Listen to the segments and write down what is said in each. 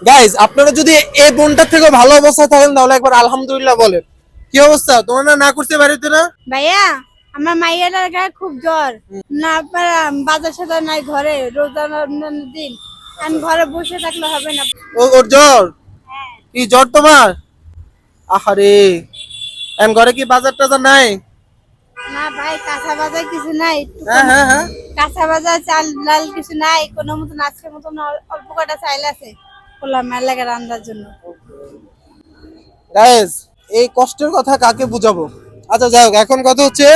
Guys আপনারা যদি এই বোনটার থেকে ভালো অবস্থা থাকেন তাহলে একবার আলহামদুলিল্লাহ বলেন। কি অবস্থা তোমার? না করতে বাড়িতে না ভাইয়া আমার মাইয়ার গায়ে খুব জ্বর না বাজার সাজার নাই ঘরে রোজার দিন আমি ঘরে বসে থাকলে হবে না। ওর জ্বর? কি জ্বর তোমার? আহারে এম ঘরে কি বাজার টাজার নাই? না ভাই কাঁচা বাজার কিছু নাই। হ্যাঁ হ্যাঁ হ্যাঁ কাঁচা বাজার চাল ডাল কিছু নাই কোনো মতন আজকের মতন অল্প কটা চাইল আছে করলাম মেলাকে রান্নার জন্য। গাইজ এই কষ্টের কথা কাকে বুঝাবো? আচ্ছা যাই হোক, এখন কথা হচ্ছে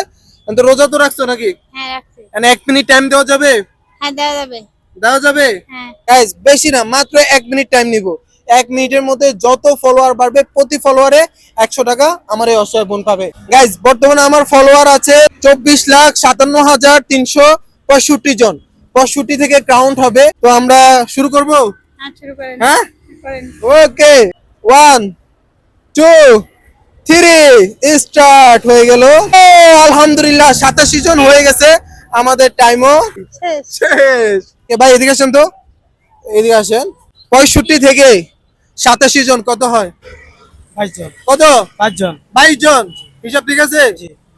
রোজা তো রাখছো নাকি? হ্যাঁ রাখছি। মানে 1 মিনিট টাইম দেওয়া যাবে? হ্যাঁ দেওয়া যাবে। দেওয়া যাবে? হ্যাঁ গাইজ বেশি না, মাত্র 1 মিনিট টাইম নিব। 1 মিনিটের মধ্যে যত ফলোয়ার বাড়বে প্রতি ফলোয়ারে 100 টাকা আমার এই অসহায় বোন পাবে। গাইজ বর্তমানে আমার ফলোয়ার আছে 24,57,365 জন। 65 থেকে কাউন্ট হবে। তো আমরা শুরু করব? হ্যাঁ শুরু করেন। হ্যাঁ করেন। ওকে 1 2 3 স্টার্ট হয়ে গেল। আলহামদুলিল্লাহ 87 জন হয়ে গেছে, আমাদের টাইমও শেষ। শেষ। ভাই এদিকে আসেন তো, এদিকে আসেন। 65 থেকে 87 জন কত হয়? 22 জন। কত? 5 জন। 22 জন। হিসাব ঠিক আছে?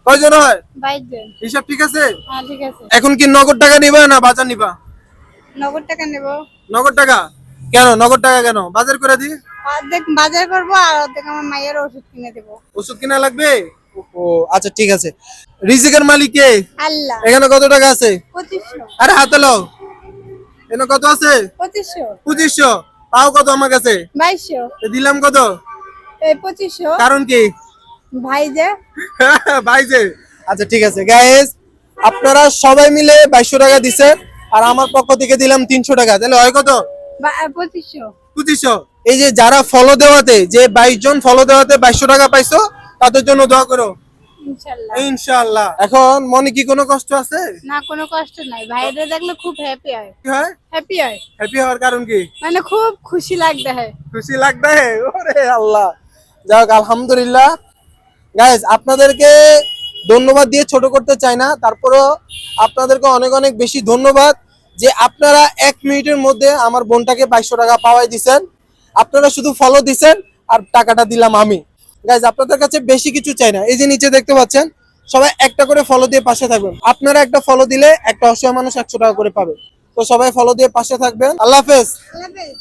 কয়জন হয়? 22 জন। হিসাব ঠিক আছে? হ্যাঁ ঠিক আছে। এখন কি নগদ টাকা নিবা না বাজার নিবা? নগদ টাকা নেব। নগদ টাকা কেন? নগদ টাকা কেন? বাজার করে দি। অর্ধেক বাজার করবো আর অর্ধেক আমার মায়ের ওষুধ কিনে দেবো। ওষুধ কিনা লাগবে? ও আচ্ছা ঠিক আছে। রিজিকের মালিক কে? আল্লাহ। এখানে কত টাকা আছে? 2500। আরে হাতে লও। এখানে কত আছে? 2500। 2500। পাও কত আমার কাছে? 2200। এ দিলাম কত? এই 2500। কারণ কি? ভাই যে ভাই যে। আচ্ছা ঠিক আছে গাইস, আপনারা সবাই মিলে 2200 টাকা দিছেন আর আমার পক্ষ থেকে দিলাম 300 টাকা, তাহলে হয় কত? 2500। 2500। এই যে যারা ফলো দেওয়াতে, যে 22 জন ফলো দেওয়াতে 2200 টাকা পাইছো, তাদের জন্য দোয়া করো ইনশাআল্লাহ। ইনশাআল্লাহ। এখন মনে কি কোনো কষ্ট আছে? না কোনো কষ্ট নাই, ভাইরে দেখলে খুব হ্যাপি হয়। কি হয়? হ্যাপি হয় হ্যাপি হওয়ার কারণ কি? মানে খুব খুশি লাগতে হয়। খুশি লাগবে? ওরে আল্লাহ। যাক আলহামদুলিল্লাহ। গাইস আপনাদেরকে ধন্যবাদ দিয়ে ছোট করতে চাই না, তারপরেও আপনাদেরকে অনেক অনেক বেশি ধন্যবাদ যে আপনারা 1 মিনিটের মধ্যে আমার বোনটাকে 2200 টাকা পাওয়াই দিছেন। আপনারা শুধু ফলো দিছেন আর টাকাটা দিলাম আমি। গাইস আপনাদের কাছে বেশি কিছু চাই না, এই যে নিচে দেখতে পাচ্ছেন সবাই একটা করে ফলো দিয়ে পাশে থাকবেন। আপনারা একটা ফলো দিলে একটা অসহায় মানুষ 100 টাকা করে পাবে। তো সবাই ফলো দিয়ে পাশে থাকবেন। আল্লাহ হাফেজ। আল্লাহ হাফেজ।